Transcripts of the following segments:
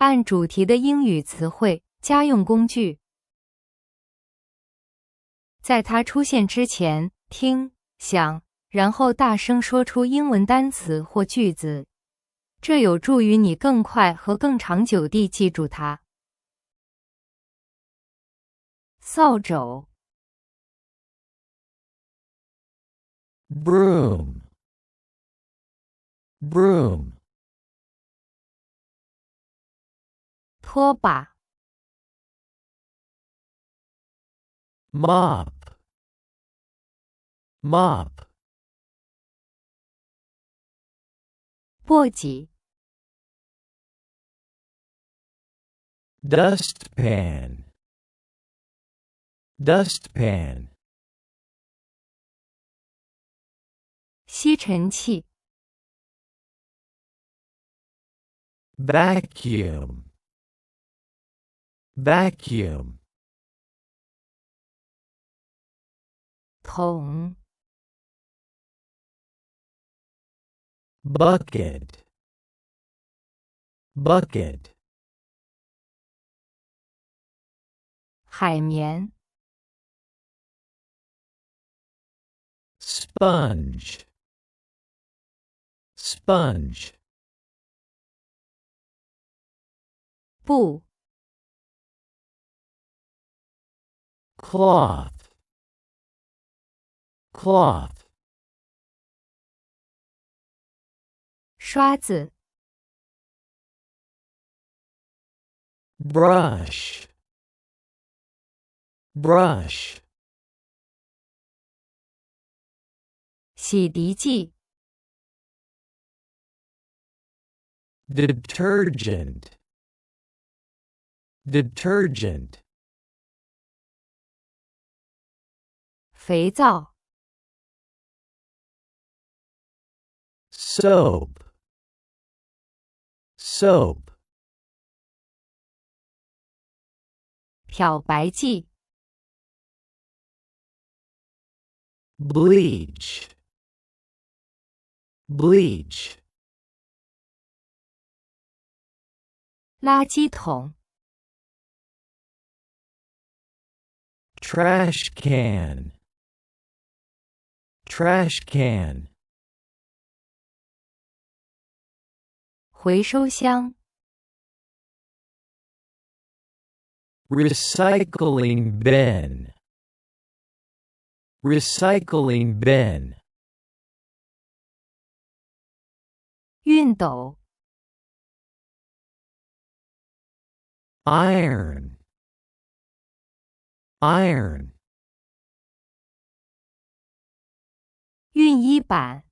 按主题的英语词汇家用工具。在它出现之前，听、想，然后大声说出英文单词或句子，这有助于你更快和更长久地记住它。扫帚 broom, broom, 拖把 mop, mop, 簸箕 dustpan, dustpan, 吸尘器 vacuum, vacuum, 桶 bucket, bucket, 海绵 sponge, sponge, 布 cloth, cloth, 刷子 brush, brush, 洗涤剂 detergent, detergent, 肥皂 soap, soap, 漂白剂 bleach, bleach, 垃圾桶 trash can, trash can, 回收箱 recycling bin, recycling bin, 熨斗 iron, iron, 熨衣板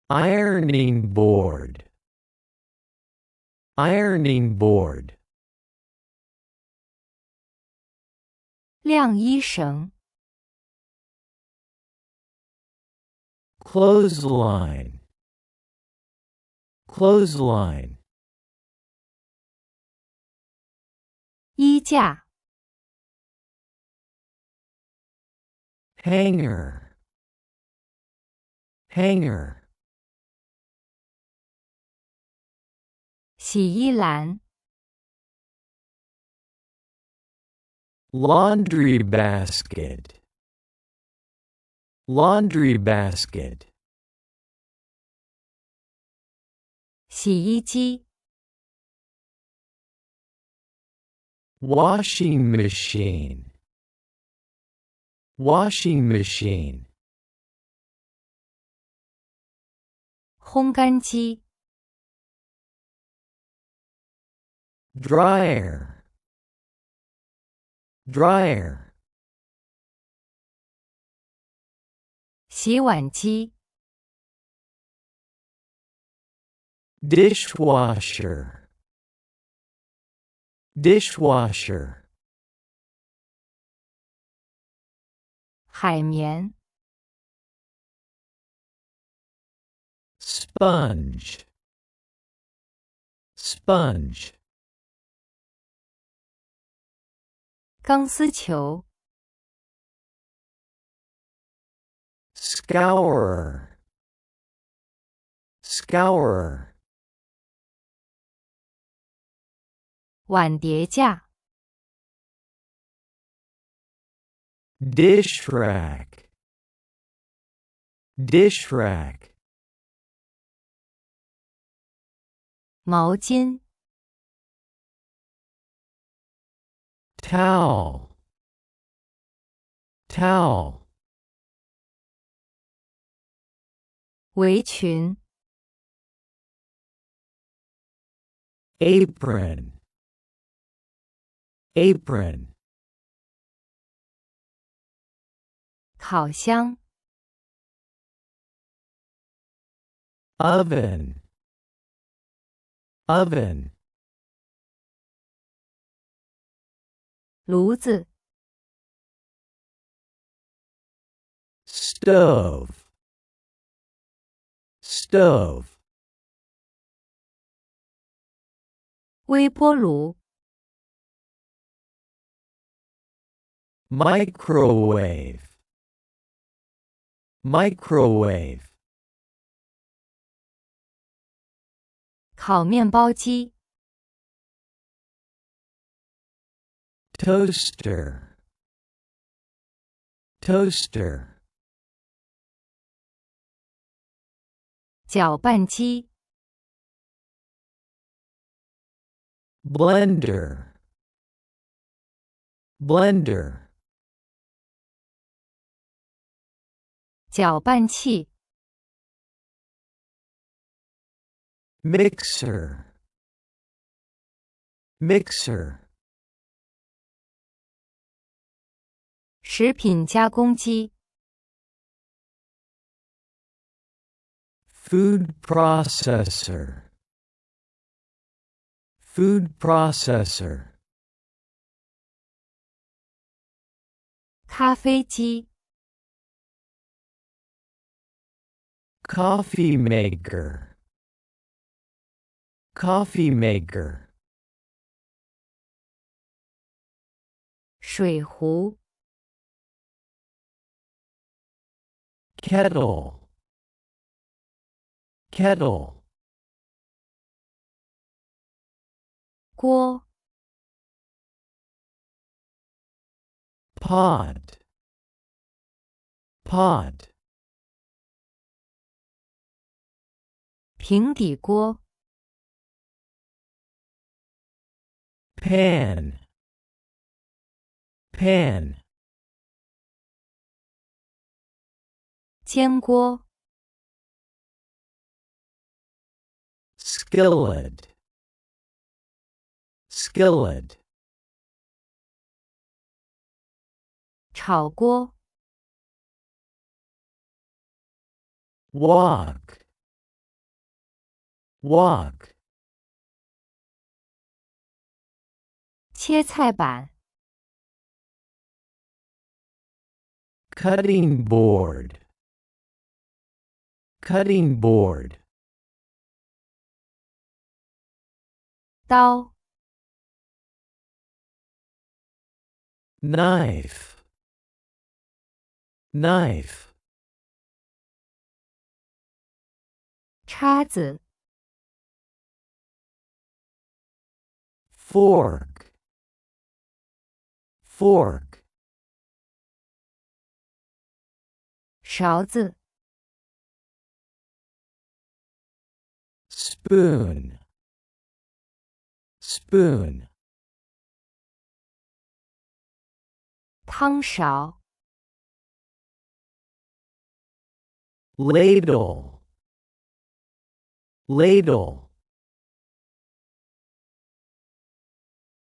ironing board, ironing board, 晾衣绳 clothesline, clothesline, 衣架 hanger, hanger, 洗衣篮 laundry basket, laundry basket, 洗衣机 washing machine, washing machine, 烘干机 dryer, dryer, 洗碗机 dishwasher, dishwasher, 海绵 sponge, sponge, 钢丝球 scourer, scourer, 碗碟架。dish rack, dish rack, 毛巾。towel, towel, 围裙。apron, apron, 烤箱。oven, oven, 炉子。stove, stove, 微波炉。microwave, microwave, 烤面包机。toaster, toaster, 搅拌机。blender, blender, 搅拌器。mixer, mixer, 食品加工机。food processor, food processor, 咖啡机。coffee maker, coffee maker, 水壶。kettle, kettle, 锅。pot, pot, 平底锅。pan, pan, 煎锅。skillet, skillet, 炒锅。wok, wok, 切菜板。cutting board, cutting board, 刀。knife, knife, 叉子。fork, fork, 勺子。spoon, spoon, 汤勺。ladle, ladle,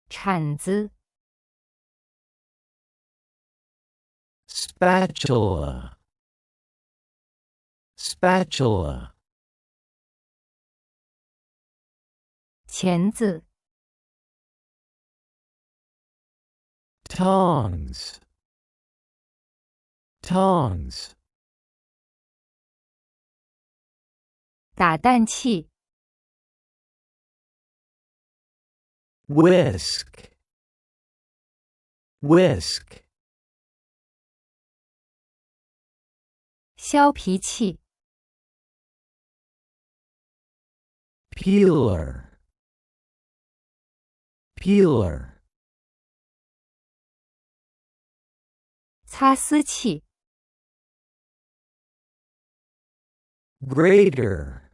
铲子。spatula, spatula, 钳子。tongs, tongs, 打蛋器。whisk, whisk, 削皮器。peeler, peeler, 擦丝器， grater,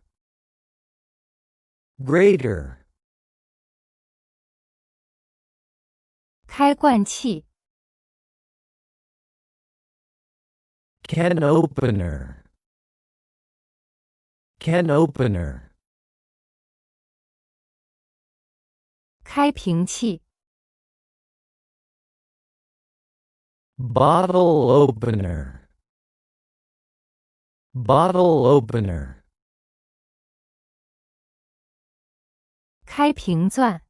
grater, 开罐器， can opener, can opener, 开瓶器， bottle opener, bottle opener, 开瓶钻，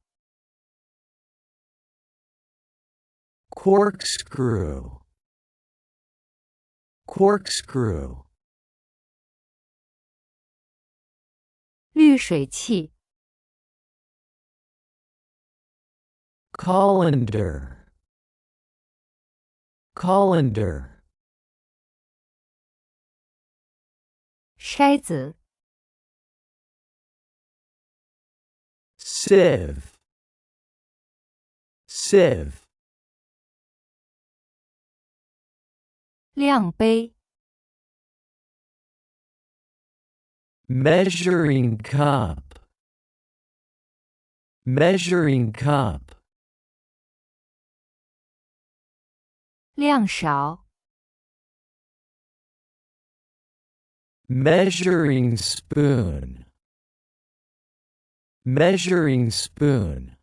corkscrew, corkscrew, 滤水器， colander, colander, 筛子， sieve, sieve, 量杯， measuring cup, measuring cup, 量勺， measuring spoon, measuring spoon,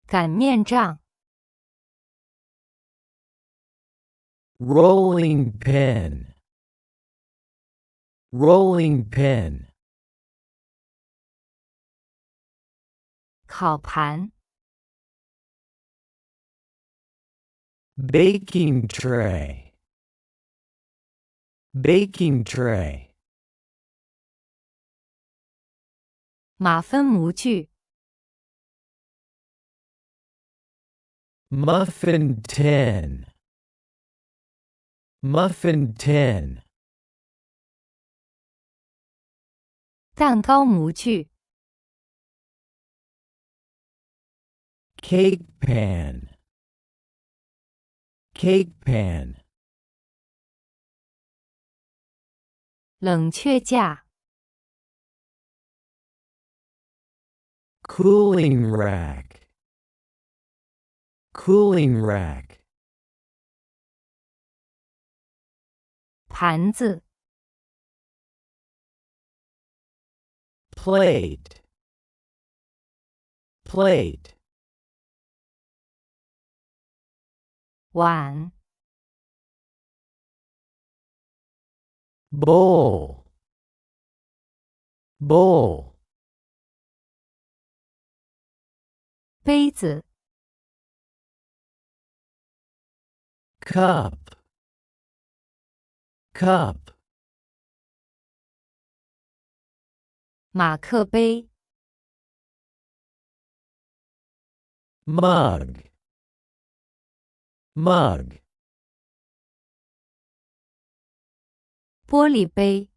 擀面杖， rolling pin, rolling pin, 烤盘， baking tray, baking tray, 马芬模具， muffin tin, muffin tin, 蛋糕模具， cake pan, cake pan, 冷却架， cooling rack, cooling rack, 盘子， plate, plate, 碗， bowl, bowl, 杯子， cup, cup, 马克杯， mug, mug, 玻璃杯，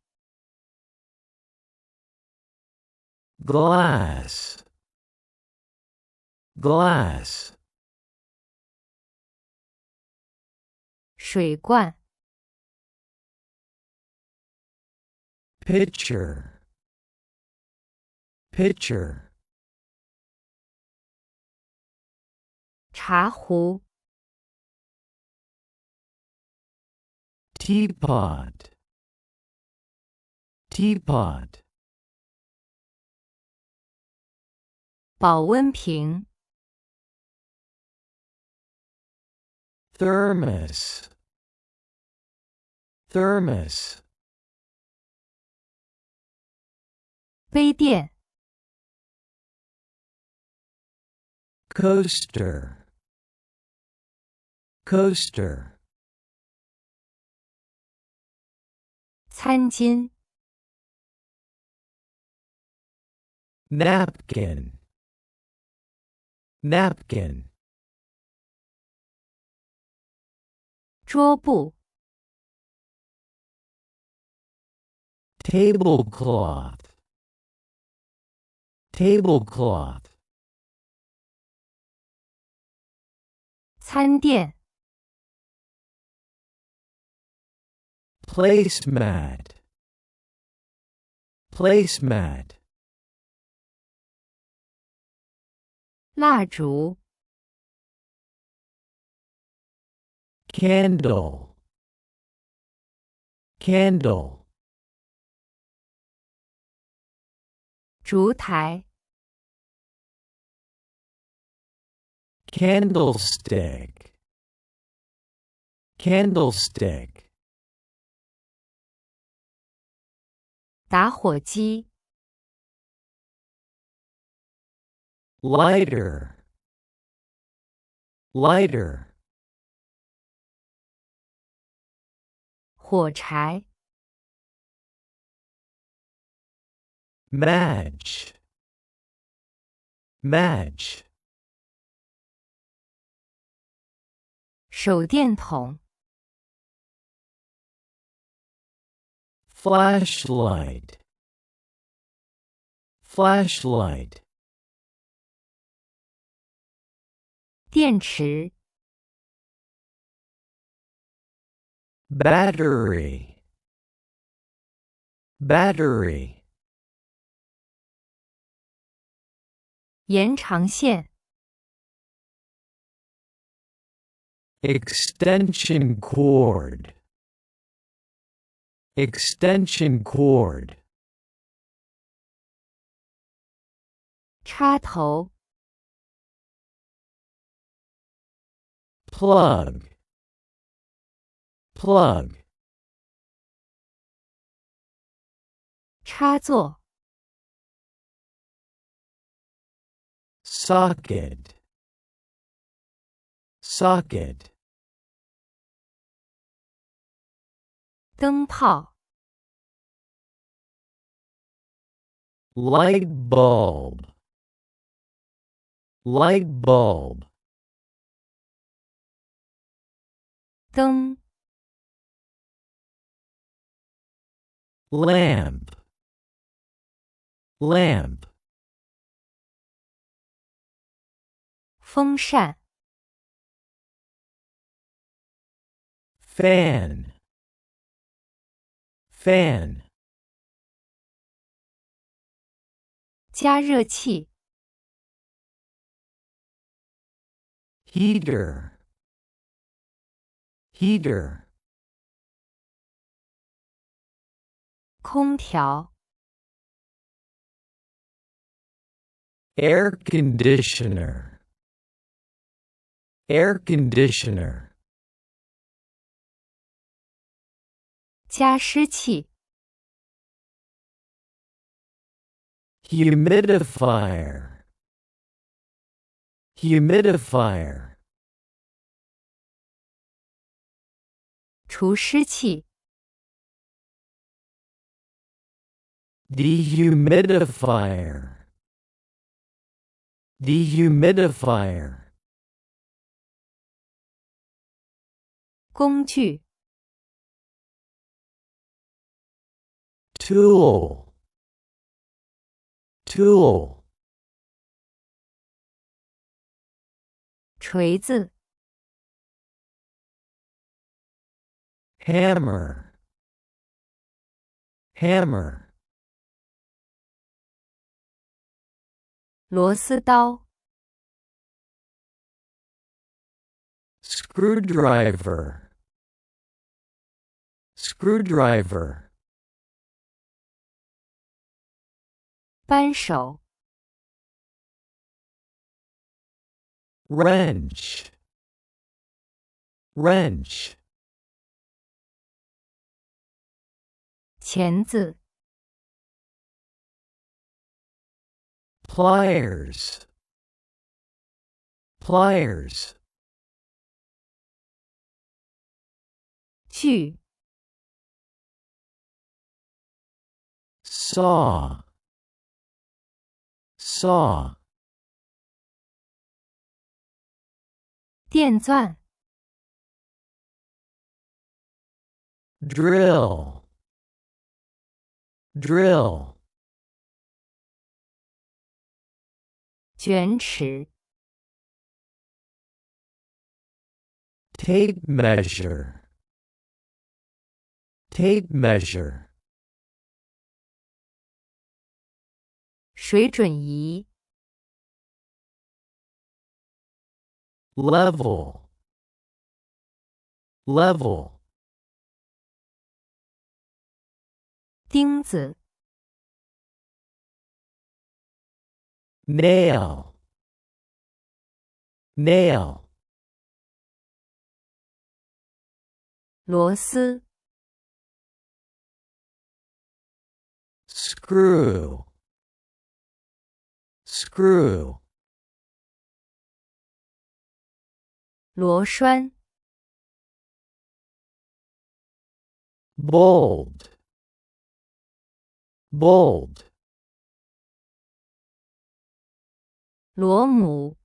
glass, glass, 水罐， pitcher, pitcher, 茶壶， teapot, teapot, 保温瓶， thermos, thermos, 杯垫， coaster, coaster, 餐巾， napkin, napkin, 桌布， tablecloth, tablecloth, 餐垫、 placemat, placemat, 蜡烛、 candle, candle, 烛台、 candlestick, candlestick, 打火机、 lighter, lighter, 火柴、 match, match, 手电筒、 flashlight, flashlight, 电池、 battery, battery, 延长线、 extension cord, extension cord, 插头、 plug, plug, 插座、 socket, socket, 灯泡、 light bulb, light bulb, 灯、 lamp, lamp, 风扇、 fan, fan, 加热器、 heater, heater, 空调、 air conditioner, air conditioner, 加湿器、 humidifier, humidifier, 除湿器、 dehumidifier, dehumidifier, 工具、 tool, tool, 锤子、 hammer, hammer, 螺丝刀、 screwdriver, screwdriver, 扳手、 wrench, wrench, 钳子、 pliers, pliers, 锯、 saw, saw, 电钻、 drill, drill, 卷尺 tape measure, tape measure, 水准仪 level, level, 钉子 nail, nail, 螺丝 screw, screw, 螺栓 bolt, bolt, 螺母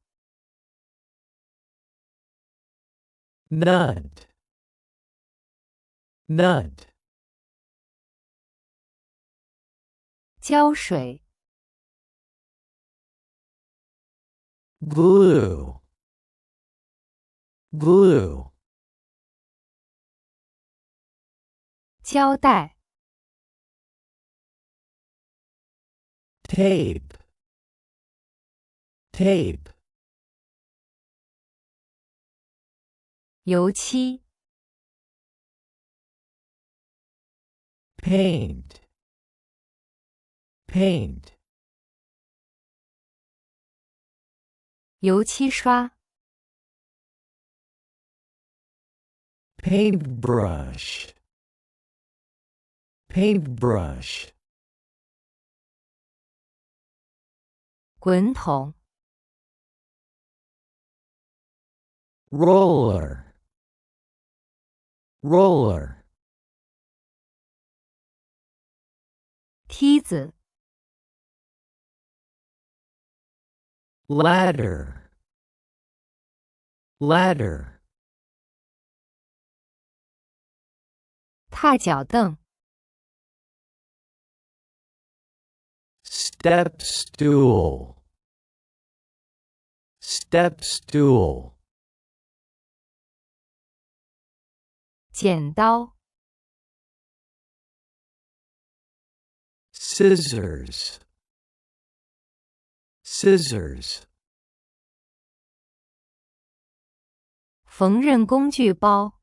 nut, nut, 胶水 glue, glue, 胶带 tape, tape, 油漆 paint, paint, 油漆刷 paintbrush, paintbrush, 滚筒 roller, roller, 梯子 ladder, ladder, 踏脚凳 step stool, step stool, 剪刀 scissors, scissors, 缝纫工具包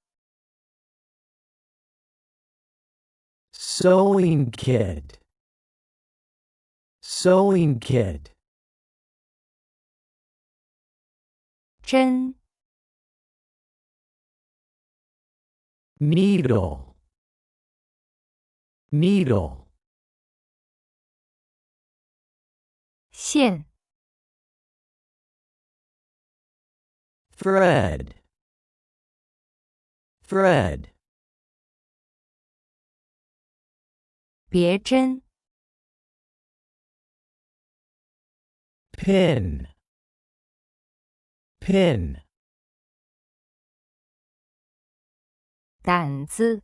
sewing kit, sewing kit, 针 needle, needle, 线 thread, thread, 别针 pin, pin, 掸子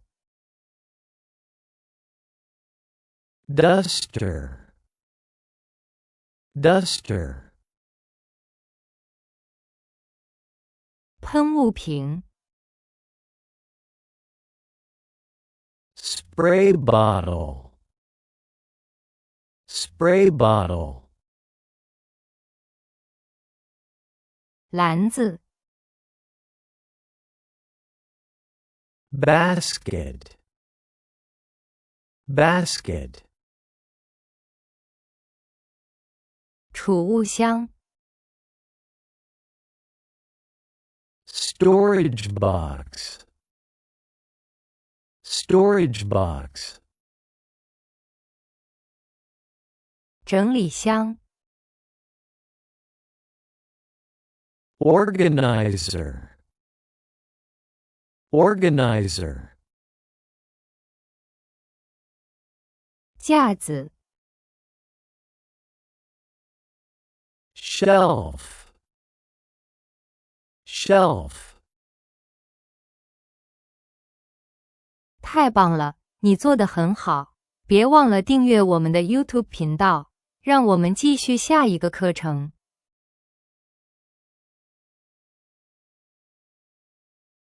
duster, duster, 喷雾瓶 spray bottle, spray bottle, 篮子 basket, basket, 储物箱 storage box, storage box, 整理箱 organizer, organizer, 架子 shelf, shelf, 太棒了，你做得很好。别忘了订阅我们的 YouTube 频道，让我们继续下一个课程。